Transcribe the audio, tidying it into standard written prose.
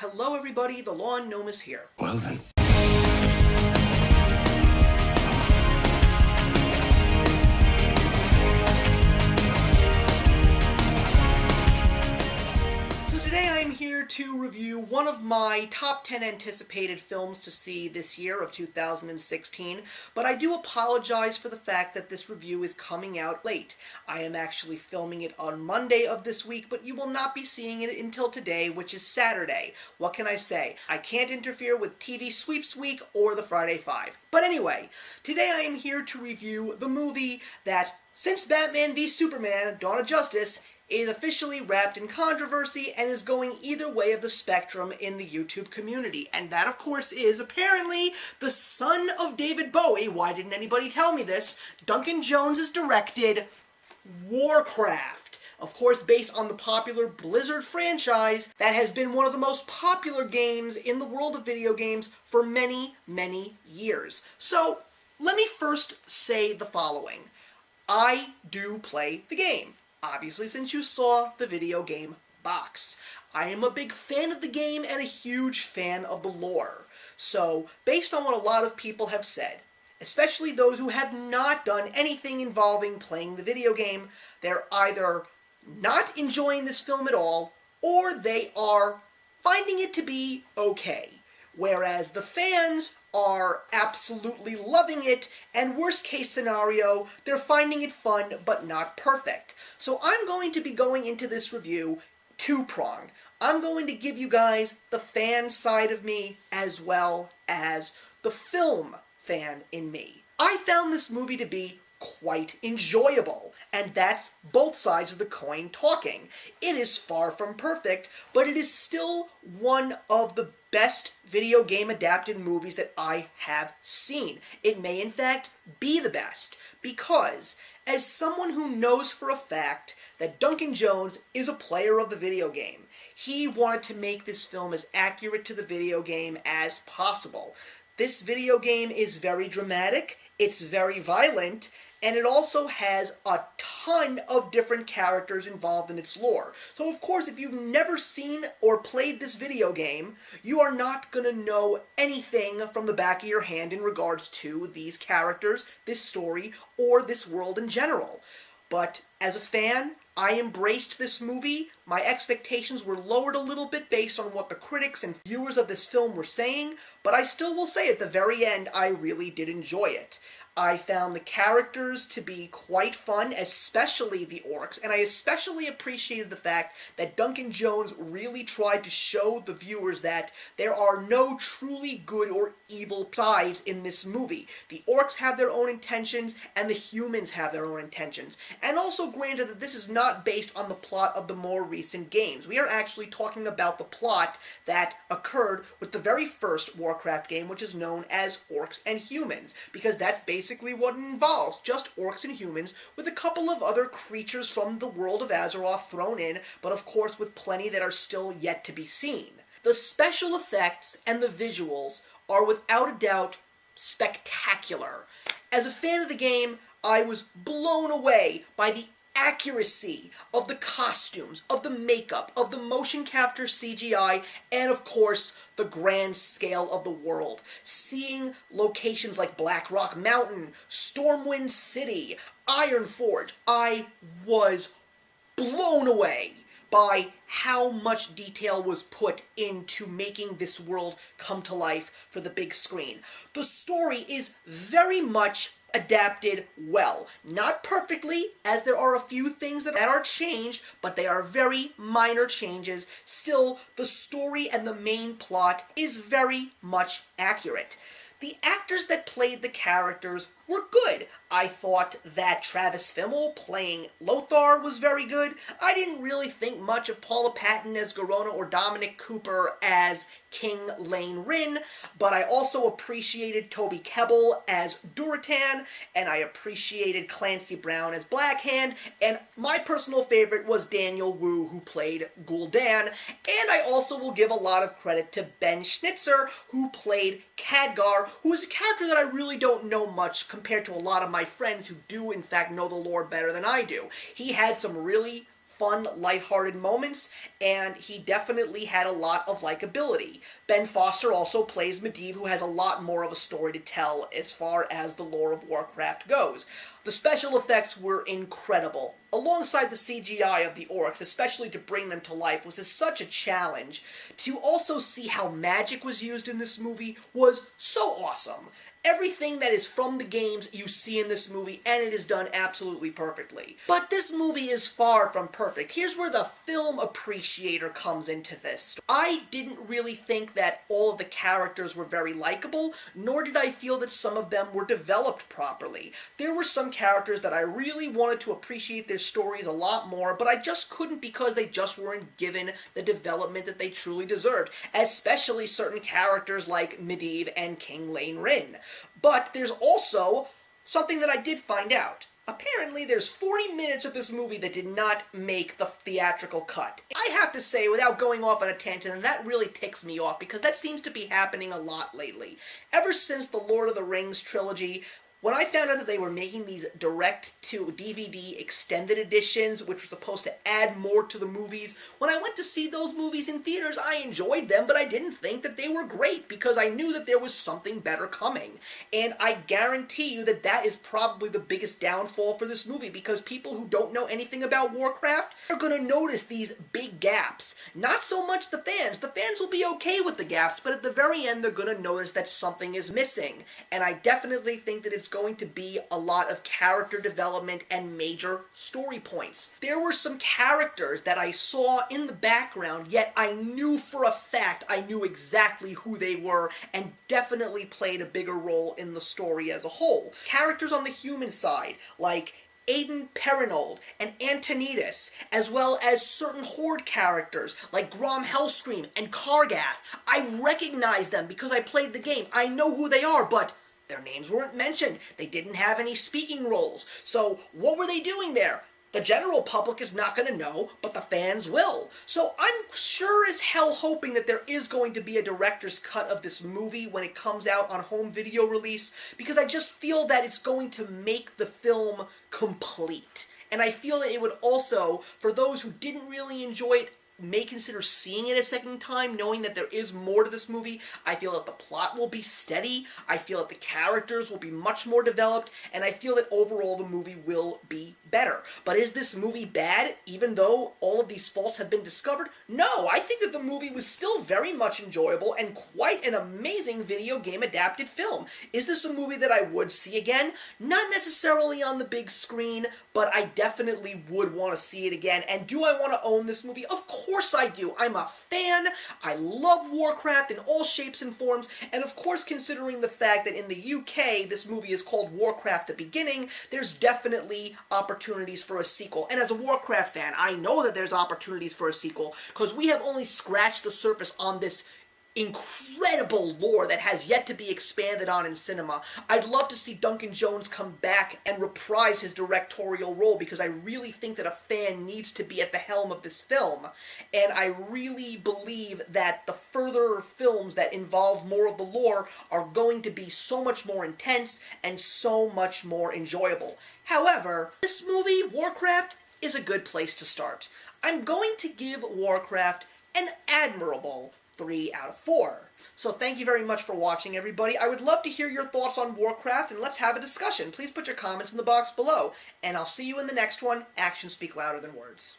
Hello everybody, the Lawn Gnome is here. Well then. So today I am here to review one of my top 10 anticipated films to see this year of 2016, but I do apologize for the fact that this review is coming out late. I am actually filming it on Monday of this week, but you will not be seeing it until today, which is Saturday. What can I say? I can't interfere with TV Sweeps Week or the Friday Five. But anyway, today I am here to review the movie that, since Batman v Superman: Dawn of Justice, is officially wrapped in controversy and is going either way of the spectrum in the YouTube community. And that, of course, is apparently the son of David Bowie. Why didn't anybody tell me this? Duncan Jones has directed WarCraft. Of course, based on the popular Blizzard franchise that has been one of the most popular games in the world of video games for many, many years. So, let me first say the following. I do play the game. Obviously, since you saw the video game box. I am a big fan of the game and a huge fan of the lore. So, based on what a lot of people have said, especially those who have not done anything involving playing the video game, they're either not enjoying this film at all, or they are finding it to be okay. Whereas the fans are absolutely loving it, and worst case scenario, they're finding it fun but not perfect. So I'm going to be going into this review two-pronged. I'm going to give you guys the fan side of me as well as the film fan in me. I found this movie to be quite enjoyable, and that's both sides of the coin talking. It is far from perfect, but it is still one of the best video game adapted movies that I have seen. It may in fact be the best, because as someone who knows for a fact that Duncan Jones is a player of the video game, he wanted to make this film as accurate to the video game as possible. This video game is very dramatic, it's very violent, and it also has a ton of different characters involved in its lore. So of course, if you've never seen or played this video game, you are not going to know anything from the back of your hand in regards to these characters, this story, or this world in general. But as a fan, I embraced this movie. My expectations were lowered a little bit based on what the critics and viewers of this film were saying, but I still will say at the very end, I really did enjoy it. I found the characters to be quite fun, especially the orcs, and I especially appreciated the fact that Duncan Jones really tried to show the viewers that there are no truly good or evil sides in this movie. The orcs have their own intentions, and the humans have their own intentions. And also granted that this is not based on the plot of the more recent games. We are actually talking about the plot that occurred with the very first WarCraft game, which is known as Orcs and Humans, because that's basically what it involves, just orcs and humans, with a couple of other creatures from the world of Azeroth thrown in, but of course with plenty that are still yet to be seen. The special effects and the visuals are without a doubt spectacular. As a fan of the game, I was blown away by the accuracy of the costumes, of the makeup, of the motion capture CGI, and of course, the grand scale of the world. Seeing locations like Black Rock Mountain, Stormwind City, Ironforge, I was blown away by how much detail was put into making this world come to life for the big screen. The story is very much adapted well. Not perfectly, as there are a few things that are changed, but they are very minor changes. Still, the story and the main plot is very much accurate. The actors that played the characters were good. I thought that Travis Fimmel playing Lothar was very good. I didn't really think much of Paula Patton as Garona or Dominic Cooper as King Lane Rin, but I also appreciated Toby Kebbell as Duratan, and I appreciated Clancy Brown as Blackhand, and my personal favorite was Daniel Wu, who played Gul'dan, and I also will give a lot of credit to Ben Schnitzer, who played Khadgar, who is a character that I really don't know much compared to a lot of my friends who do in fact know the lore better than I do. He had some really fun, lighthearted moments, and he definitely had a lot of likability. Ben Foster also plays Medivh, who has a lot more of a story to tell as far as the lore of Warcraft goes. The special effects were incredible. Alongside the CGI of the orcs, especially to bring them to life, was such a challenge. To also see how magic was used in this movie was so awesome. Everything that is from the games you see in this movie, and it is done absolutely perfectly. But this movie is far from perfect. Here's where the film appreciator comes into this. I didn't really think that all of the characters were very likable, nor did I feel that some of them were developed properly. There were some characters that I really wanted to appreciate their stories a lot more, but I just couldn't because they just weren't given the development that they truly deserved, especially certain characters like Medivh and King Lane Rin. But there's also something that I did find out. Apparently, there's 40 minutes of this movie that did not make the theatrical cut. I have to say, without going off on a tangent, and that really ticks me off, because that seems to be happening a lot lately. Ever since the Lord of the Rings trilogy, when I found out that they were making these direct-to-DVD extended editions, which were supposed to add more to the movies, when I went to see those movies in theaters, I enjoyed them, but I didn't think that they were great, because I knew that there was something better coming. And I guarantee you that that is probably the biggest downfall for this movie, because people who don't know anything about Warcraft are going to notice these big gaps. Not so much the fans. The fans will be okay with the gaps, but at the very end, they're going to notice that something is missing. And I definitely think that it's going to be a lot of character development and major story points. There were some characters that I saw in the background, yet I knew for a fact I knew exactly who they were and definitely played a bigger role in the story as a whole. Characters on the human side, like Aiden Perinold and Antonidas, as well as certain Horde characters like Grom Hellscream and Kargath. I recognize them because I played the game. I know who they are, but their names weren't mentioned. They didn't have any speaking roles. So what were they doing there? The general public is not going to know, but the fans will. So I'm sure as hell hoping that there is going to be a director's cut of this movie when it comes out on home video release, because I just feel that it's going to make the film complete. And I feel that it would also, for those who didn't really enjoy it, may consider seeing it a second time, knowing that there is more to this movie. I feel that the plot will be steady, I feel that the characters will be much more developed, and I feel that overall the movie will be better. But is this movie bad, even though all of these faults have been discovered? No, I think that the movie was still very much enjoyable and quite an amazing video game adapted film. Is this a movie that I would see again? Not necessarily on the big screen, but I definitely would want to see it again. And do I want to own this movie? Of course I do. I'm a fan. I love Warcraft in all shapes and forms, and of course, considering the fact that in the UK this movie is called Warcraft The Beginning, there's definitely opportunities for a sequel. And as a Warcraft fan, I know that there's opportunities for a sequel, because we have only scratched the surface on this incredible lore that has yet to be expanded on in cinema. I'd love to see Duncan Jones come back and reprise his directorial role, because I really think that a fan needs to be at the helm of this film, and I really believe that the further films that involve more of the lore are going to be so much more intense and so much more enjoyable. However, this movie, Warcraft, is a good place to start. I'm going to give Warcraft an admirable 3 out of 4. So thank you very much for watching, everybody. I would love to hear your thoughts on Warcraft, and let's have a discussion. Please put your comments in the box below, and I'll see you in the next one. Actions speak louder than words.